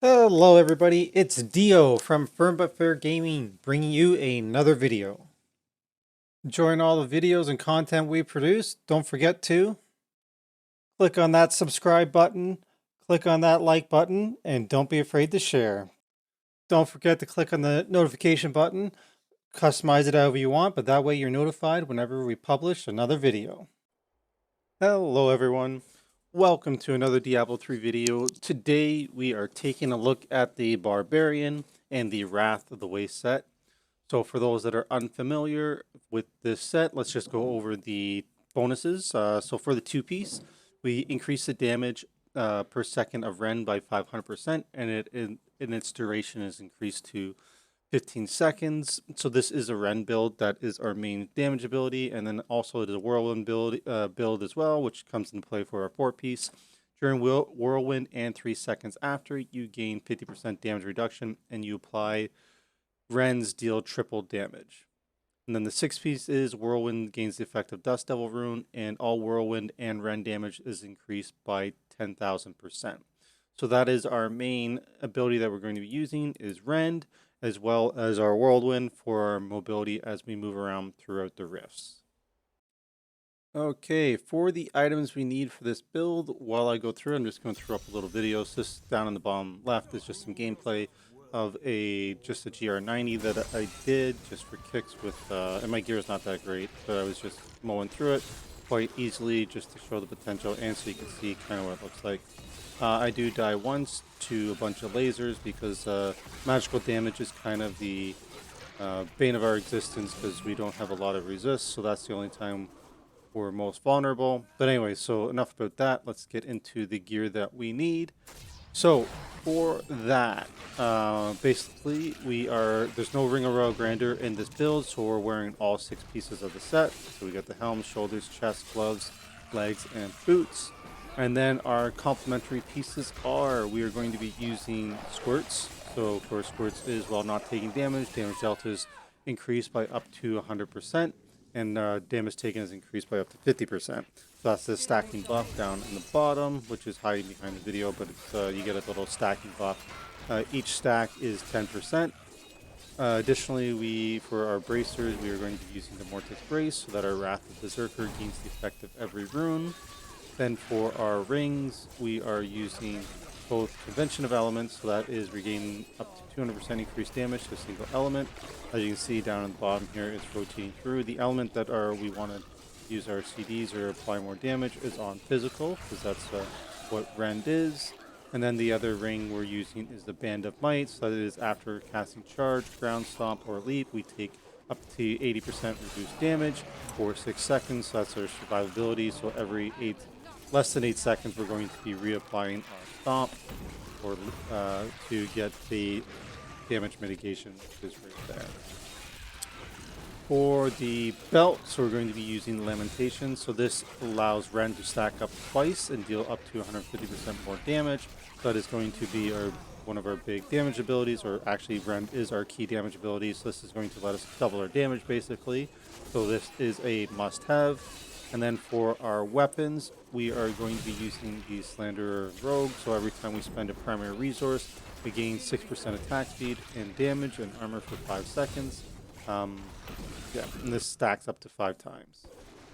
Hello everybody, it's Dio from Firm But Fair Gaming, bringing you another video. Enjoying all the videos and content we produce, don't forget to click on that subscribe button, click on that like button, and don't be afraid to share. Don't forget to click on the notification button, customize it however you want, but that way you're notified whenever we publish another video. Hello everyone. Welcome to another Diablo 3 video. Today we are taking a look at the Barbarian and the Wrath of the Waste set. So for those that are unfamiliar with this set, let's just go over the bonuses. So for the two-piece, we increase the damage per second of Rend by 500%, and in its duration is increased to 15 seconds. So this is a Rend build. That is our main damage ability. And then also it is a Whirlwind build as well, which comes into play for our four-piece. During Whirlwind and 3 seconds after, you gain 50% damage reduction and you apply Rends deal triple damage. And then the six-piece is Whirlwind gains the effect of Dust Devil Rune, and all Whirlwind and Rend damage is increased by 10,000%. So that is our main ability that we're going to be using is Rend, as well as our Whirlwind for our mobility as we move around throughout the rifts. Okay, for the items we need for this build, while I go through, I'm just going to throw up a little video. So this down on the bottom left is just some gameplay of just a GR90 that I did just for kicks with, and my gear is not that great, but I was just mowing through it quite easily just to show the potential and so you can see kind of what it looks like. I do die once to a bunch of lasers because magical damage is kind of the bane of our existence because we don't have a lot of resist, so that's the only time we're most vulnerable. But anyway, so enough about that. Let's get into the gear that we need. So for that, basically there's no Ring of Royal Grandeur in this build, so we're wearing all 6 pieces of the set. So we got the helm, shoulders, chest, gloves, legs, and boots. And then our complementary pieces we are going to be using squirts. So of course squirts is while not taking damage delta is increased by up to 100%, and damage taken is increased by up to 50%. So that's the stacking buff down in the bottom, which is hiding behind the video, but it's, you get a little stacking buff. Each stack is 10%. Additionally, for our bracers, we are going to be using the Mortis Brace so that our Wrath of Berserker gains the effect of every rune. Then for our rings, we are using both Convention of Elements, so that is regaining up to 200% increased damage to a single element. As you can see down at the bottom here, it's rotating through. The element that we want to use our CDs or apply more damage is on physical, because that's what Rend is. And then the other ring we're using is the Band of Might, so that is after casting Charge, Ground Stomp, or Leap, we take up to 80% reduced damage for 6 seconds, so that's our survivability. So every less than 8 seconds, we're going to be reapplying our Stomp or to get the damage mitigation, which is right there. For the belt, so we're going to be using Lamentation. So this allows Rend to stack up twice and deal up to 150% more damage. So that is going to be one of our big damage abilities, or actually Rend is our key damage ability. So this is going to let us double our damage basically. So this is a must-have. And then for our weapons, we are going to be using the Slanderer Rogue. So every time we spend a primary resource, we gain 6% attack speed and damage and armor for 5 seconds. Yeah, and this stacks up to 5 times.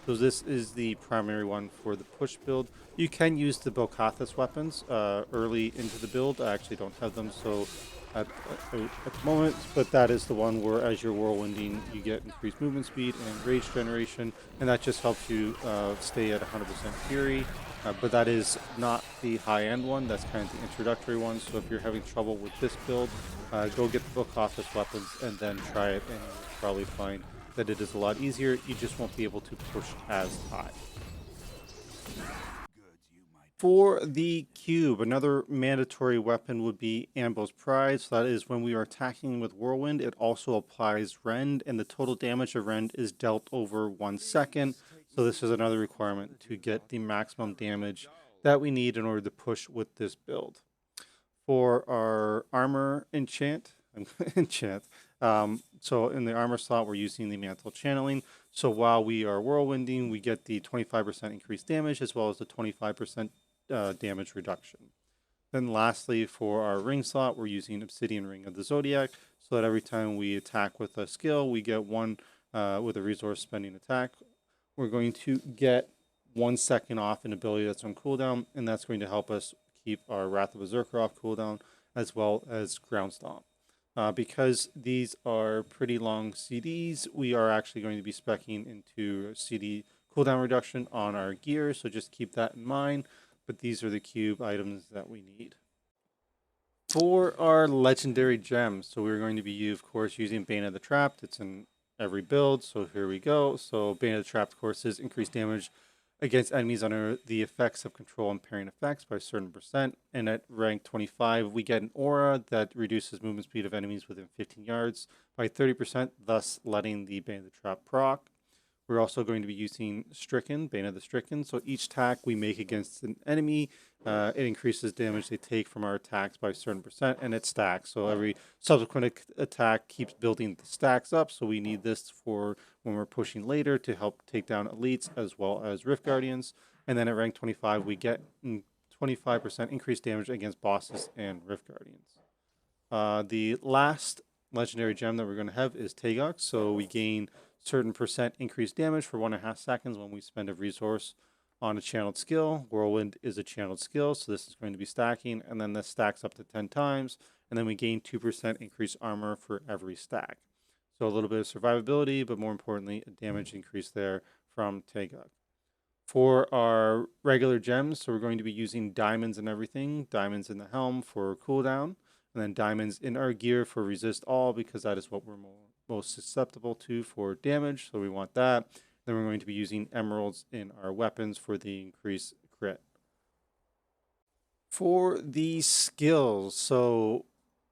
So this is the primary one for the push build. You can use the Bokathas weapons early into the build. I actually don't have them so at the moment, but that is the one where as you're whirlwinding, you get increased movement speed and rage generation, and that just helps you stay at 100% fury. But that is not the high-end one. That's kind of the introductory one. So if you're having trouble with this build, go get the Bokathas weapons and then try it, and you'll probably find that it is a lot easier. You just won't be able to push as high. For the cube, another mandatory weapon would be Ambo's Pride. So that is when we are attacking with Whirlwind, it also applies Rend, and the total damage of Rend is dealt over 1 second. So this is another requirement to get the maximum damage that we need in order to push with this build. For our armor enchant, so in the armor slot, we're using the Mantle Channeling. So while we are whirlwinding, we get the 25% increased damage as well as the 25% damage reduction. Then lastly, for our ring slot, we're using Obsidian Ring of the Zodiac, so that every time we attack with a skill, we get one with a resource spending attack. We're going to get 1 second off an ability that's on cooldown, and that's going to help us keep our Wrath of Berserker off cooldown, as well as Ground Stomp. Because these are pretty long CDs, we are actually going to be speccing into CD cooldown reduction on our gear, so just keep that in mind. But these are the cube items that we need. For our legendary gems, so we're going to be, of course, using Bane of the Trapped. It's in every build, so here we go. So Bane of the Trapped, of course, is increased damage against enemies under the effects of control and parrying effects by a certain percent. And at rank 25, we get an aura that reduces movement speed of enemies within 15 yards by 30%, thus letting the Bane of the Trap proc. We're also going to be using Stricken, Bane of the Stricken. So each attack we make against an enemy, it increases damage they take from our attacks by a certain percent, and it stacks. So every subsequent attack keeps building the stacks up. So we need this for when we're pushing later to help take down elites as well as Rift Guardians. And then at rank 25, we get 25% increased damage against bosses and Rift Guardians. The last legendary gem that we're going to have is Tagok. So we gain certain percent increased damage for 1.5 seconds when we spend a resource on a channeled skill. Whirlwind is a channeled skill, so this is going to be stacking, and then this stacks up to 10 times, and then we gain 2% increased armor for every stack. So a little bit of survivability, but more importantly, a damage increase there from Tagok. For our regular gems, so we're going to be using diamonds and everything, diamonds in the helm for cooldown, and then diamonds in our gear for resist all, because that is what we're most susceptible to for damage, so we want that. Then we're going to be using emeralds in our weapons for the increased crit. For the skills, so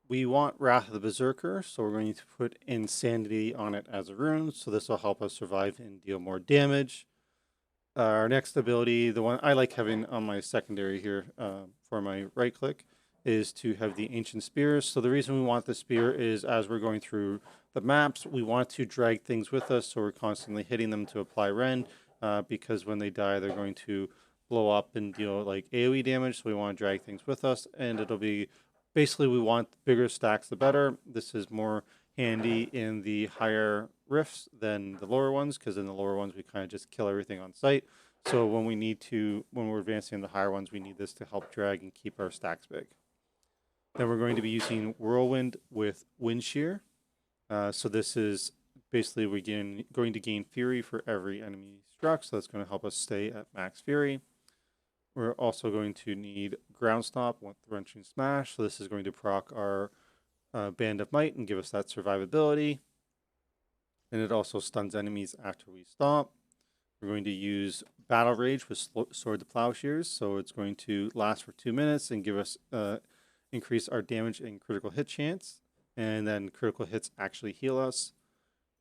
we want Wrath of the Berserker, so we're going to put Insanity on it as a rune, so this will help us survive and deal more damage. Our next ability, the one I like having on my secondary here for my right click, is to have the Ancient Spears. So the reason we want the spear is as we're going through the maps, we want to drag things with us, so we're constantly hitting them to apply rend, because when they die, they're going to blow up and deal like AoE damage, so we want to drag things with us, and it'll be, basically we want bigger stacks the better. This is more handy in the higher rifts than the lower ones, because in the lower ones we kind of just kill everything on sight. So when we're advancing in the higher ones, we need this to help drag and keep our stacks big. Then we're going to be using Whirlwind with Wind Shear. So this is basically we're going to gain Fury for every enemy struck, so that's going to help us stay at max Fury. We're also going to need Ground Stomp with Wrenching Smash, so this is going to proc our Band of Might and give us that survivability. And it also stuns enemies after we stomp. We're going to use Battle Rage with Sword to Plowshares, so it's going to last for 2 minutes and give us increase our damage and critical hit chance, and then critical hits actually heal us.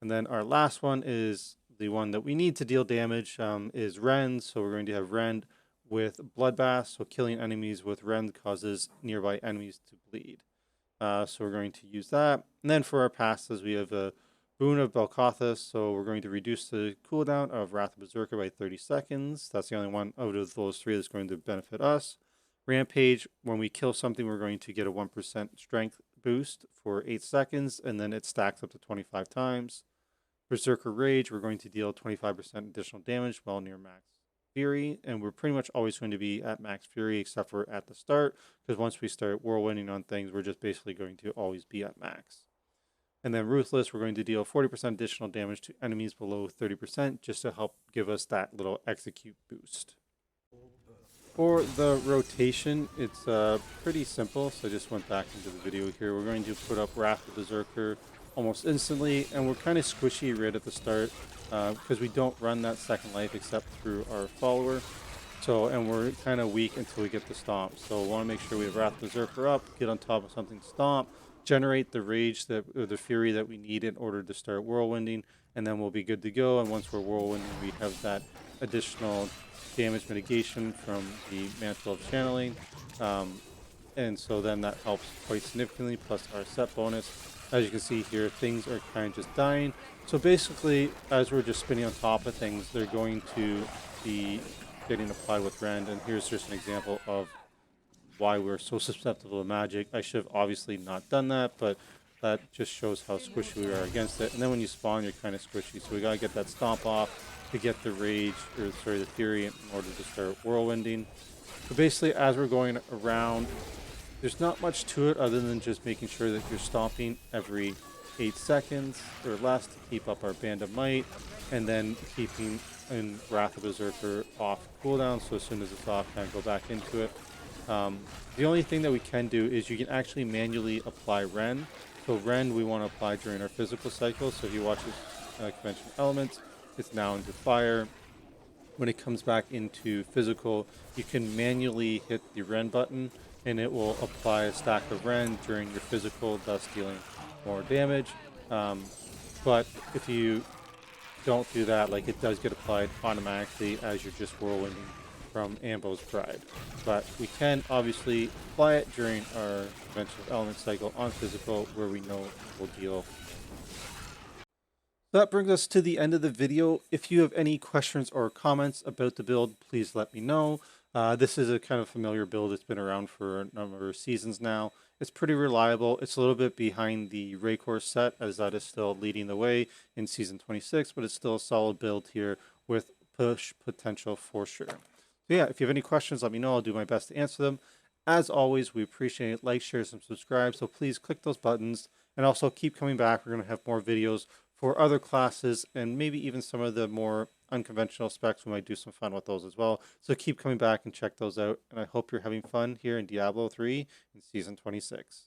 And then our last one is the one that we need to deal damage, is Rend. So we're going to have Rend with Bloodbath, so killing enemies with Rend causes nearby enemies to bleed. So we're going to use that. And then for our passes, we have a Boon of Belcathas, so we're going to reduce the cooldown of Wrath of Berserker by 30 seconds. That's the only one out of those three that's going to benefit us. Rampage, when we kill something, we're going to get a 1% strength boost for 8 seconds, and then it stacks up to 25 times. Berserker Rage, we're going to deal 25% additional damage while near max Fury, and we're pretty much always going to be at max Fury except for at the start, because once we start whirlwinding on things, we're just basically going to always be at max. And then Ruthless, we're going to deal 40% additional damage to enemies below 30%, just to help give us that little execute boost. For the rotation, it's pretty simple, so I just went back into the video here. We're going to put up Wrath of Berserker almost instantly, and we're kind of squishy right at the start, because we don't run that second life except through our follower. So, and we're kind of weak until we get the stomp. So we want to make sure we have Wrath Berserker up, get on top of something to stomp, generate the rage or the fury that we need in order to start whirlwinding, and then we'll be good to go. And once we're whirlwinding, we have that additional damage mitigation from the Mantle of Channeling. And so then that helps quite significantly, plus our set bonus. As you can see here, things are kind of just dying. So basically, as we're just spinning on top of things, they're going to be getting applied with Rend. And here's just an example of why we're so susceptible to magic. I should have obviously not done that, but that just shows how squishy we are against it. And then when you spawn, you're kind of squishy, so we gotta get that stomp off to get the rage, or sorry, the fury in order to start whirlwinding. But basically, as we're going around, there's not much to it other than just making sure that you're stomping every 8 seconds or less to keep up our Band of Might, and then keeping in Wrath of Berserker off cooldown, so as soon as it's off, kind of go back into it. The only thing that we can do is you can actually manually apply Rend. So Rend we want to apply during our physical cycle, so if you watch this convention elements, it's now into fire. When it comes back into physical, you can manually hit the Rend button and it will apply a stack of Rend during your physical, thus dealing more damage. But if you don't do that, like, it does get applied automatically as you're just whirlwinding from Ambo's Pride. But we can obviously apply it during our conventional element cycle on physical, where we know it will deal. That brings us to the end of the video. If you have any questions or comments about the build, please let me know. This is a kind of familiar build. It's been around for a number of seasons now. It's pretty reliable. It's a little bit behind the Raycore set, as that is still leading the way in Season 26, but it's still a solid build here with push potential for sure. So yeah, if you have any questions, let me know. I'll do my best to answer them. As always, we appreciate it. Like, share, and subscribe. So please click those buttons, and also keep coming back. We're going to have more videos for other classes and maybe even some of the more unconventional specs. We might do some fun with those as well. So keep coming back and check those out. And I hope you're having fun here in Diablo 3 in Season 26.